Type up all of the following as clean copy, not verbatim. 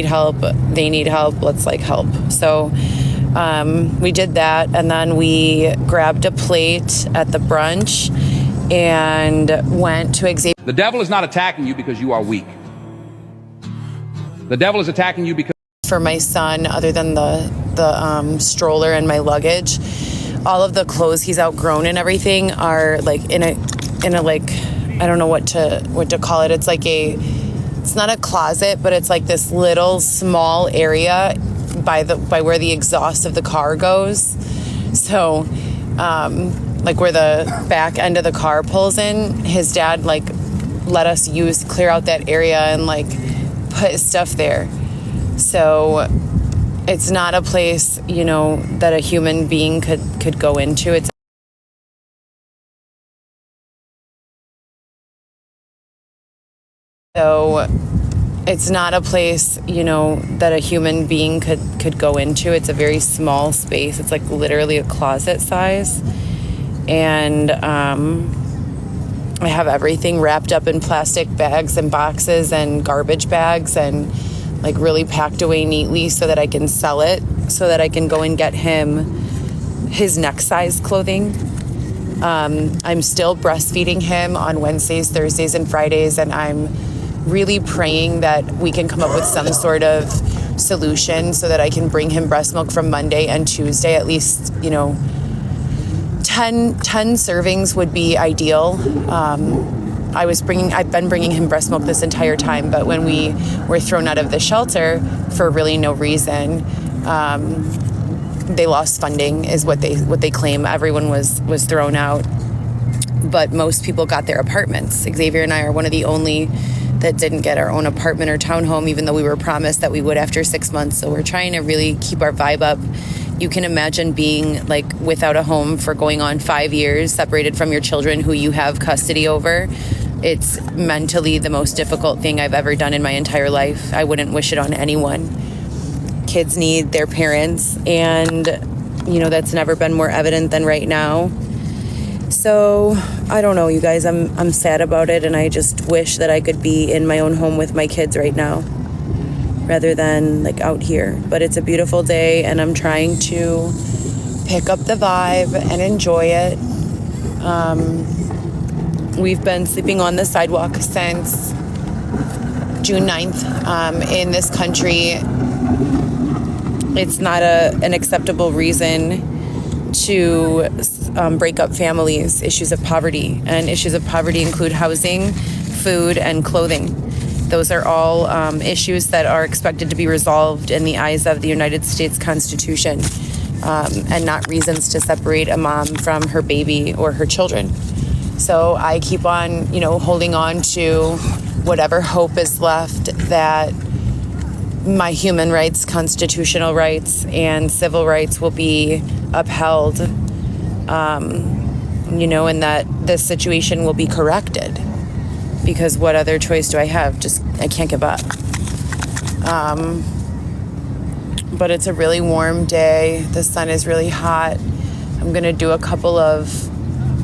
help, they need help, let's like help. So we did that, and then we grabbed a plate at the brunch and went to Xavier. The devil is not attacking you because you are weak. The devil is attacking you because For my son, other than the stroller and my luggage, all of the clothes he's outgrown and everything are like in a like, I don't know what to call it. It's like it's not a closet, but it's like this little small area by where the exhaust of the car goes. So, like where the back end of the car pulls in, his dad like let us clear out that area and like put stuff there. So it's not a place, that a human being could go into. It's not a place, that a human being could go into. It's a very small space. It's like literally a closet size. And I have everything wrapped up in plastic bags and boxes and garbage bags and like really packed away neatly so that I can sell it, so that I can go and get him his next size clothing. I'm still breastfeeding him on Wednesdays, Thursdays, and Fridays, and I'm really praying that we can come up with some sort of solution so that I can bring him breast milk from Monday and Tuesday. At least, 10 servings would be ideal. I've been bringing him breast milk this entire time, but when we were thrown out of the shelter for really no reason, they lost funding is what they claim. Everyone was thrown out, but most people got their apartments. Xavier and I are one of the only that didn't get our own apartment or townhome, even though we were promised that we would after 6 months. So we're trying to really keep our vibe up. You can imagine being like without a home for going on 5 years, separated from your children who you have custody over. It's mentally the most difficult thing I've ever done in my entire life. I wouldn't wish it on anyone. Kids need their parents, and that's never been more evident than right now. So I don't know, you guys, I'm sad about it, and I just wish that I could be in my own home with my kids right now rather than like out here. But it's a beautiful day, and I'm trying to pick up the vibe and enjoy it. We've been sleeping on the sidewalk since June 9th. In this country, it's not an acceptable reason to break up families. Issues of poverty, and issues of poverty include housing, food, and clothing. Those are all issues that are expected to be resolved in the eyes of the United States Constitution, and not reasons to separate a mom from her baby or her children. So I keep on, holding on to whatever hope is left that my human rights, constitutional rights, and civil rights will be upheld, and that this situation will be corrected. Because what other choice do I have? I can't give up. But it's a really warm day. The sun is really hot. I'm going to do a couple of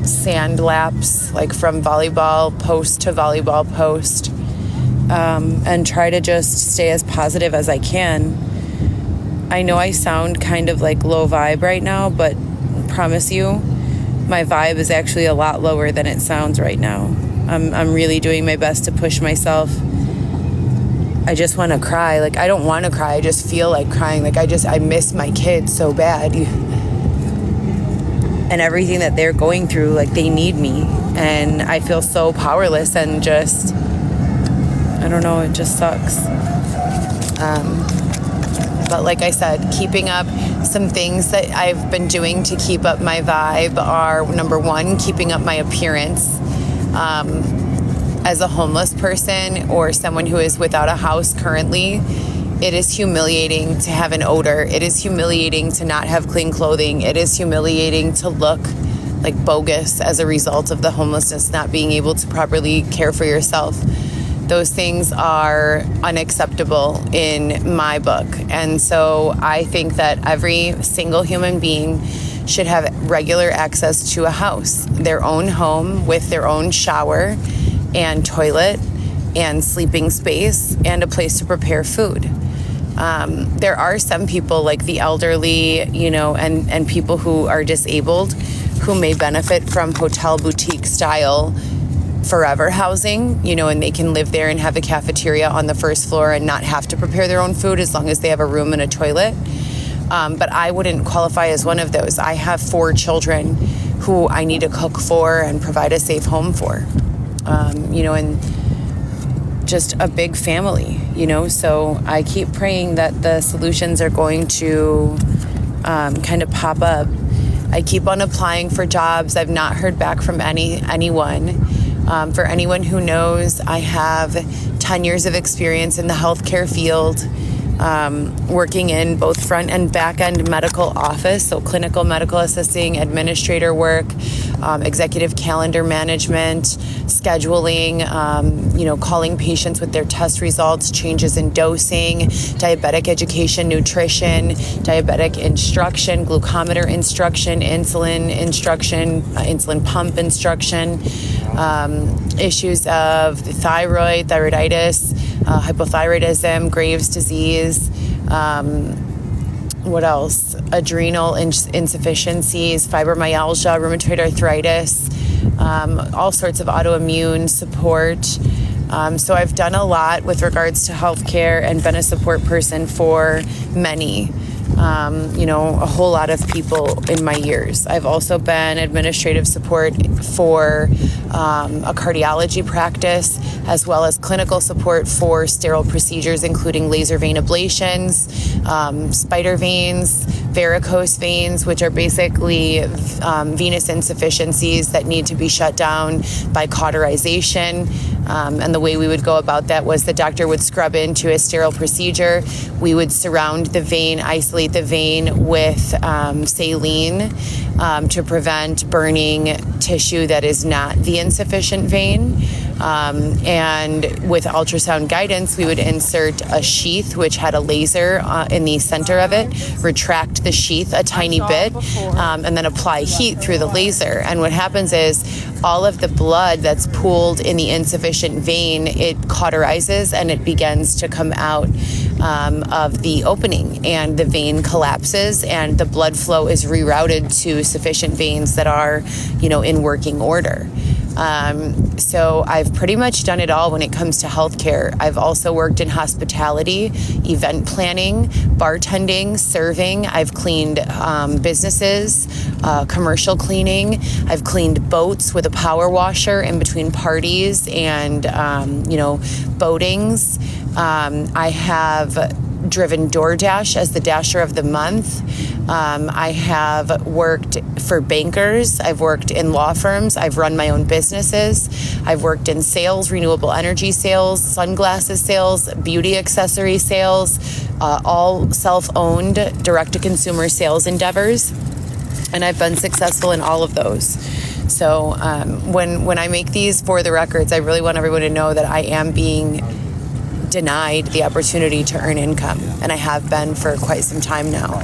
sand laps, like from volleyball post to volleyball post, and try to just stay as positive as I can. I know I sound kind of like low vibe right now, but I promise you, my vibe is actually a lot lower than it sounds right now. I'm really doing my best to push myself. I just want to cry. Like, I don't want to cry. I just feel like crying. Like, I miss my kids so bad. And everything that they're going through, like, they need me. And I feel so powerless and just, I don't know, it just sucks. But like I said, keeping up some things that I've been doing to keep up my vibe are, number one, keeping up my appearance. As a homeless person or someone who is without a house currently, it is humiliating to have an odor. It is humiliating to not have clean clothing. It is humiliating to look like bogus as a result of the homelessness, not being able to properly care for yourself. Those things are unacceptable in my book. And so I think that every single human being should have regular access to a house, their own home with their own shower and toilet and sleeping space and a place to prepare food. There are some people like the elderly, and people who are disabled who may benefit from hotel boutique style forever housing, and they can live there and have a cafeteria on the first floor and not have to prepare their own food as long as they have a room and a toilet. But I wouldn't qualify as one of those. I have 4 children who I need to cook for and provide a safe home for, and just a big family, so I keep praying that the solutions are going to kind of pop up. I keep on applying for jobs. I've not heard back from anyone. For anyone who knows, I have 10 years of experience in the healthcare field, working in both front and back end medical office, so clinical medical assisting, administrator work, executive calendar management, scheduling, calling patients with their test results, changes in dosing, diabetic education, nutrition, diabetic instruction, glucometer instruction, insulin instruction, insulin pump instruction, issues of the thyroid, thyroiditis, hypothyroidism, Graves' disease, what else? Adrenal insufficiencies, fibromyalgia, rheumatoid arthritis, all sorts of autoimmune support. So I've done a lot with regards to healthcare and been a support person for many, a whole lot of people in my years. I've also been administrative support for a cardiology practice, as well as clinical support for sterile procedures, including laser vein ablations, spider veins, varicose veins, which are basically venous insufficiencies that need to be shut down by cauterization. And the way we would go about that was the doctor would scrub into a sterile procedure. We would surround the vein, isolate the vein with saline to prevent burning tissue that is not the insufficient vein. And with ultrasound guidance, we would insert a sheath which had a laser in the center of it, retract the sheath a tiny bit, and then apply heat through the laser. And what happens is all of the blood that's pooled in the insufficient vein, it cauterizes and it begins to come out of the opening, and the vein collapses and the blood flow is rerouted to sufficient veins that are, in working order. So I've pretty much done it all when it comes to healthcare. I've also worked in hospitality, event planning, bartending, serving. I've cleaned businesses, commercial cleaning. I've cleaned boats with a power washer in between parties and, boatings. I have driven DoorDash as the Dasher of the Month. I have worked for bankers. I've worked in law firms. I've run my own businesses. I've worked in sales, renewable energy sales, sunglasses sales, beauty accessory sales, all self-owned direct-to-consumer sales endeavors. And I've been successful in all of those. So when I make these for the records, I really want everyone to know that I am being denied the opportunity to earn income, and I have been for quite some time now.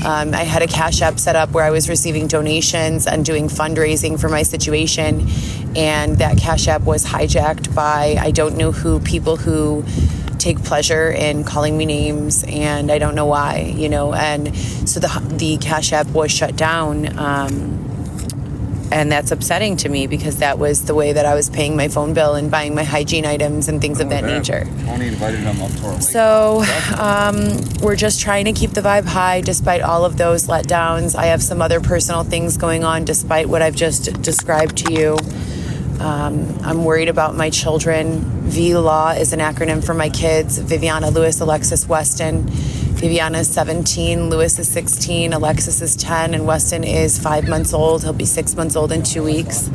I had a Cash App set up where I was receiving donations and doing fundraising for my situation, and that Cash App was hijacked by I don't know who, people who take pleasure in calling me names, and I don't know why, and so the Cash App was shut down. And that's upsetting to me because that was the way that I was paying my phone bill and buying my hygiene items and things of that nature. So we're just trying to keep the vibe high despite all of those letdowns. I have some other personal things going on despite what I've just described to you. I'm worried about my children. VLAW is an acronym for my kids: Viviana, Lewis, Alexis, Weston. Viviana is 17, Lewis is 16, Alexis is 10, and Weston is 5 months old. He'll be 6 months old in 2 weeks.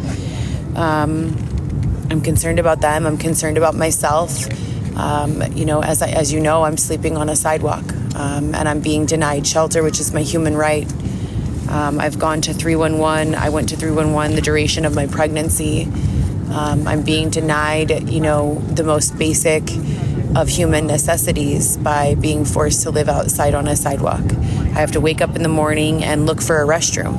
I'm concerned about them. I'm concerned about myself. As you know, I'm sleeping on a sidewalk, and I'm being denied shelter, which is my human right. I've gone to 311. I went to 311 the duration of my pregnancy. I'm being denied, the most basic of human necessities by being forced to live outside on a sidewalk. I have to wake up in the morning and look for a restroom.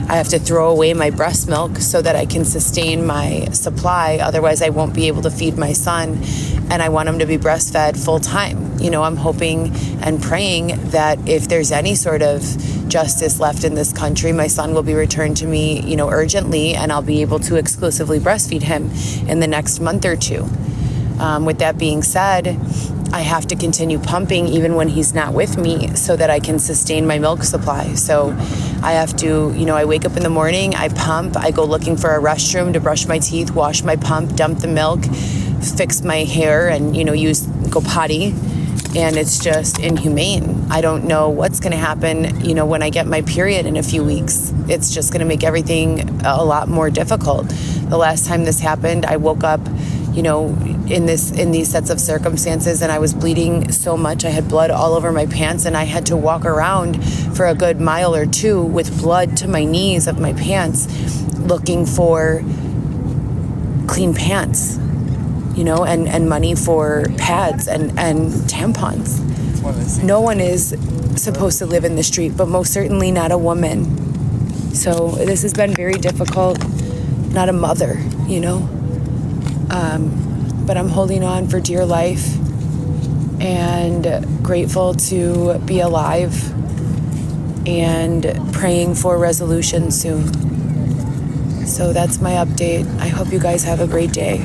I have to throw away my breast milk so that I can sustain my supply. Otherwise, I won't be able to feed my son and I want him to be breastfed full time. You know, I'm hoping and praying that if there's any sort of justice left in this country, my son will be returned to me, you know, urgently, and I'll be able to exclusively breastfeed him in the next month or two. With that being said, I have to continue pumping even when he's not with me so that I can sustain my milk supply. So I have to, you know, I wake up in the morning, I pump, I go looking for a restroom to brush my teeth, wash my pump, dump the milk, fix my hair, and, you know, go potty. And it's just inhumane. I don't know what's going to happen, you know, when I get my period in a few weeks. It's just going to make everything a lot more difficult. The last time this happened, I woke up, you know, in these sets of circumstances, and I was bleeding so much. I had blood all over my pants, and I had to walk around for a good mile or two with blood to my knees of my pants, looking for clean pants, you know, and money for pads and tampons. No one is supposed to live in the street, but most certainly not a woman. So this has been very difficult. Not a mother, you know. But I'm holding on for dear life and grateful to be alive and praying for resolution soon. So that's my update. I hope you guys have a great day.